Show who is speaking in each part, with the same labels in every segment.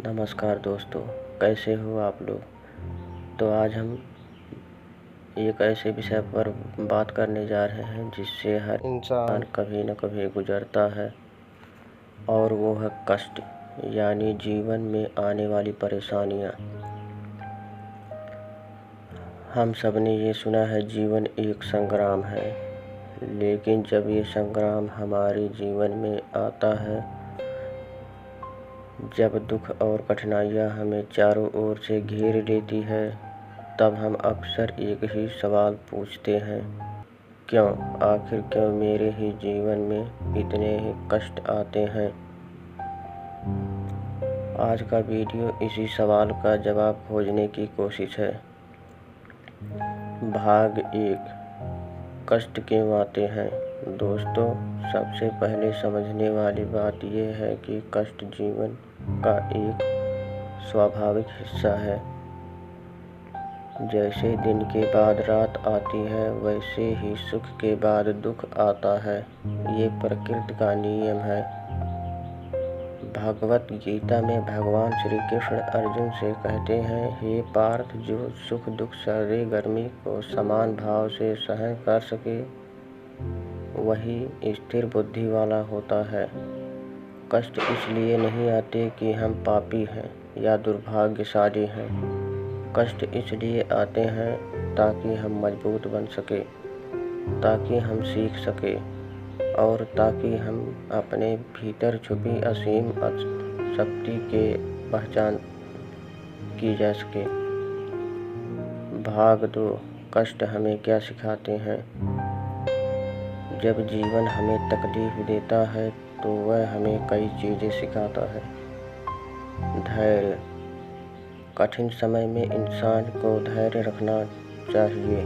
Speaker 1: नमस्कार दोस्तों, कैसे हो आप लोग। तो आज हम एक ऐसे विषय पर बात करने जा रहे हैं जिससे हर इंसान कभी न कभी गुजरता है, और वो है कष्ट, यानी जीवन में आने वाली परेशानियाँ। हम सब ने ये सुना है, जीवन एक संग्राम है। लेकिन जब ये संग्राम हमारे जीवन में आता है, जब दुख और कठिनाइयाँ हमें चारों ओर से घेर लेती है, तब हम अक्सर एक ही सवाल पूछते हैं, क्यों? आखिर क्यों मेरे ही जीवन में इतने ही कष्ट आते हैं। आज का वीडियो इसी सवाल का जवाब खोजने की कोशिश है। भाग 1, कष्ट क्यों आते हैं। दोस्तों, सबसे पहले समझने वाली बात यह है कि कष्ट जीवन का एक स्वाभाविक हिस्सा है। जैसे दिन के बाद रात आती है, वैसे ही सुख के बाद दुख आता है। ये प्रकृति का नियम है। भगवत गीता में भगवान श्री कृष्ण अर्जुन से कहते हैं, हे पार्थ, जो सुख दुख सर्दी गर्मी को समान भाव से सहन कर सके, वही स्थिर बुद्धि वाला होता है। कष्ट इसलिए नहीं आते कि हम पापी हैं या दुर्भाग्यशाली हैं। कष्ट इसलिए आते हैं ताकि हम मजबूत बन सके, ताकि हम सीख सके, और ताकि हम अपने भीतर छुपी असीम शक्ति के पहचान की जा सके। भाग 2, कष्ट हमें क्या सिखाते हैं। जब जीवन हमें तकलीफ देता है तो वह हमें कई चीज़ें सिखाता है। धैर्य, कठिन समय में इंसान को धैर्य रखना चाहिए।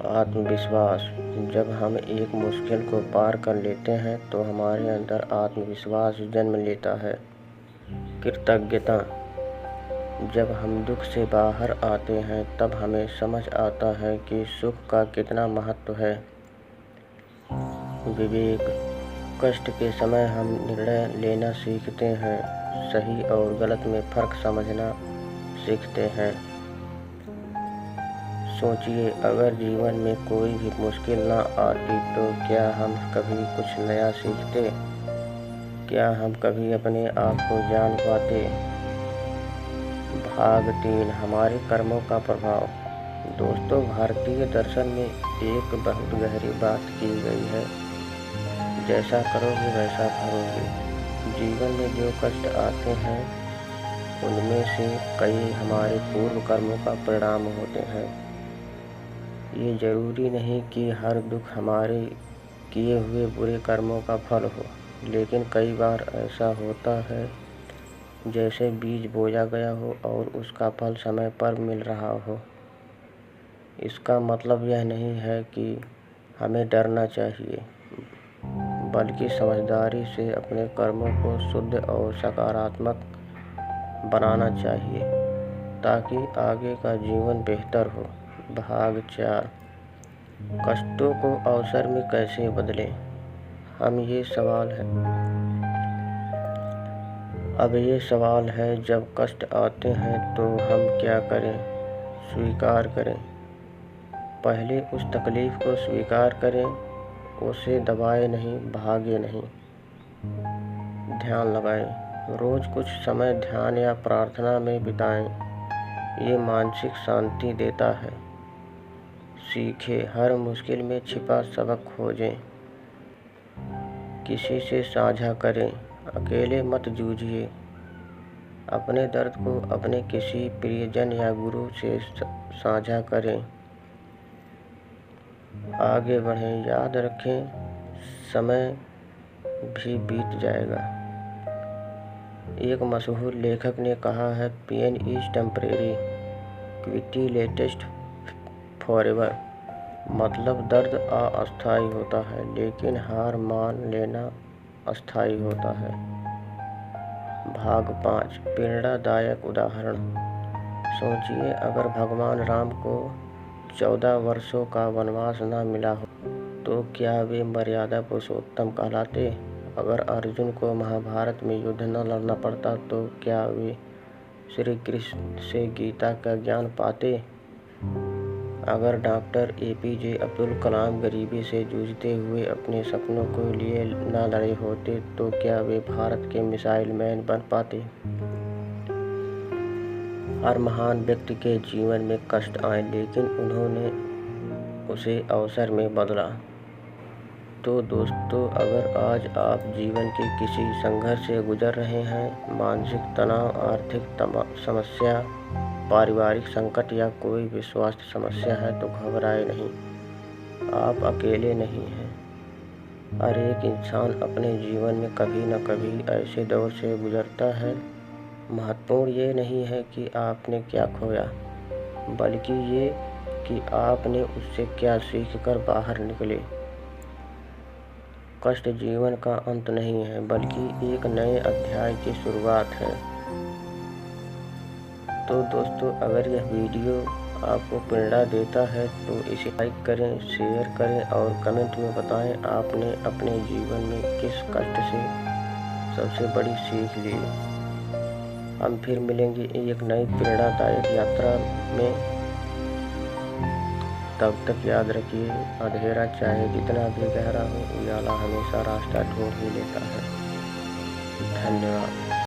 Speaker 1: आत्मविश्वास, जब हम एक मुश्किल को पार कर लेते हैं तो हमारे अंदर आत्मविश्वास जन्म लेता है। कृतज्ञता, जब हम दुख से बाहर आते हैं तब हमें समझ आता है कि सुख का कितना महत्व है। विवेक, कष्ट के समय हम निर्णय लेना सीखते हैं, सही और गलत में फ़र्क समझना सीखते हैं। सोचिए, अगर जीवन में कोई भी मुश्किल ना आती तो क्या हम कभी कुछ नया सीखते? क्या हम कभी अपने आप को जान पाते? भाग 3, हमारे कर्मों का प्रभाव। दोस्तों, भारतीय दर्शन में एक बहुत गहरी बात की गई है, जैसा करोगे वैसा भरोगे। जीवन में जो कष्ट आते हैं उनमें से कई हमारे पूर्व कर्मों का परिणाम होते हैं। ये जरूरी नहीं कि हर दुख हमारे किए हुए बुरे कर्मों का फल हो, लेकिन कई बार ऐसा होता है जैसे बीज बोया गया हो और उसका फल समय पर मिल रहा हो। इसका मतलब यह नहीं है कि हमें डरना चाहिए, बल्कि समझदारी से अपने कर्मों को शुद्ध और सकारात्मक बनाना चाहिए, ताकि आगे का जीवन बेहतर हो। भाग 4, कष्टों को अवसर में कैसे बदलें। अब ये सवाल है, जब कष्ट आते हैं तो हम क्या करें? स्वीकार करें। पहले उस तकलीफ को स्वीकार करें, उसे दबाए नहीं, भागे नहीं। ध्यान लगाएं, रोज़ कुछ समय ध्यान या प्रार्थना में बिताएं। ये मानसिक शांति देता है। सीखें, हर मुश्किल में छिपा सबक खोजें। किसी से साझा करें, अकेले मत जूझिए। अपने दर्द को अपने किसी प्रियजन या गुरु से साझा करें। आगे बढ़ें, याद रखें, समय भी बीत जाएगा। एक मशहूर लेखक ने कहा है, pain is temporary, quitting lasts forever. मतलब दर्द अस्थायी होता है, लेकिन हार मान लेना अस्थायी होता है। भाग 5, प्रेरणादायक उदाहरण। सोचिए, अगर भगवान राम को 14 वर्षों का वनवास न मिला हो तो क्या वे मर्यादा पुरुषोत्तम कहलाते? अगर अर्जुन को महाभारत में युद्ध न लड़ना पड़ता तो क्या वे श्री कृष्ण से गीता का ज्ञान पाते? अगर डॉक्टर APJ अब्दुल कलाम गरीबी से जूझते हुए अपने सपनों को लिए न लड़े होते तो क्या वे भारत के मिसाइल मैन बन पाते? हर महान व्यक्ति के जीवन में कष्ट आए, लेकिन उन्होंने उसे अवसर में बदला। तो दोस्तों, अगर आज आप जीवन के किसी संघर्ष से गुजर रहे हैं, मानसिक तनाव, आर्थिक समस्या, पारिवारिक संकट या कोई भी स्वास्थ्य समस्या है तो घबराए नहीं, आप अकेले नहीं हैं। हर एक इंसान अपने जीवन में कभी न कभी ऐसे दौर से गुजरता है। महत्वपूर्ण ये नहीं है कि आपने क्या खोया, बल्कि ये कि आपने उससे क्या सीख कर बाहर निकले। कष्ट जीवन का अंत नहीं है, बल्कि एक नए अध्याय की शुरुआत है। तो दोस्तों, अगर यह वीडियो आपको प्रेरणा देता है तो इसे लाइक करें, शेयर करें और कमेंट में बताएं आपने अपने जीवन में किस कष्ट से सबसे बड़ी सीख ली। हम फिर मिलेंगे एक नई प्रेरणादायक यात्रा में। तब तक याद रखिए, अंधेरा चाहे जितना भी गहरा हो, उजाला हमेशा रास्ता ढूंढ ही लेता है। धन्यवाद।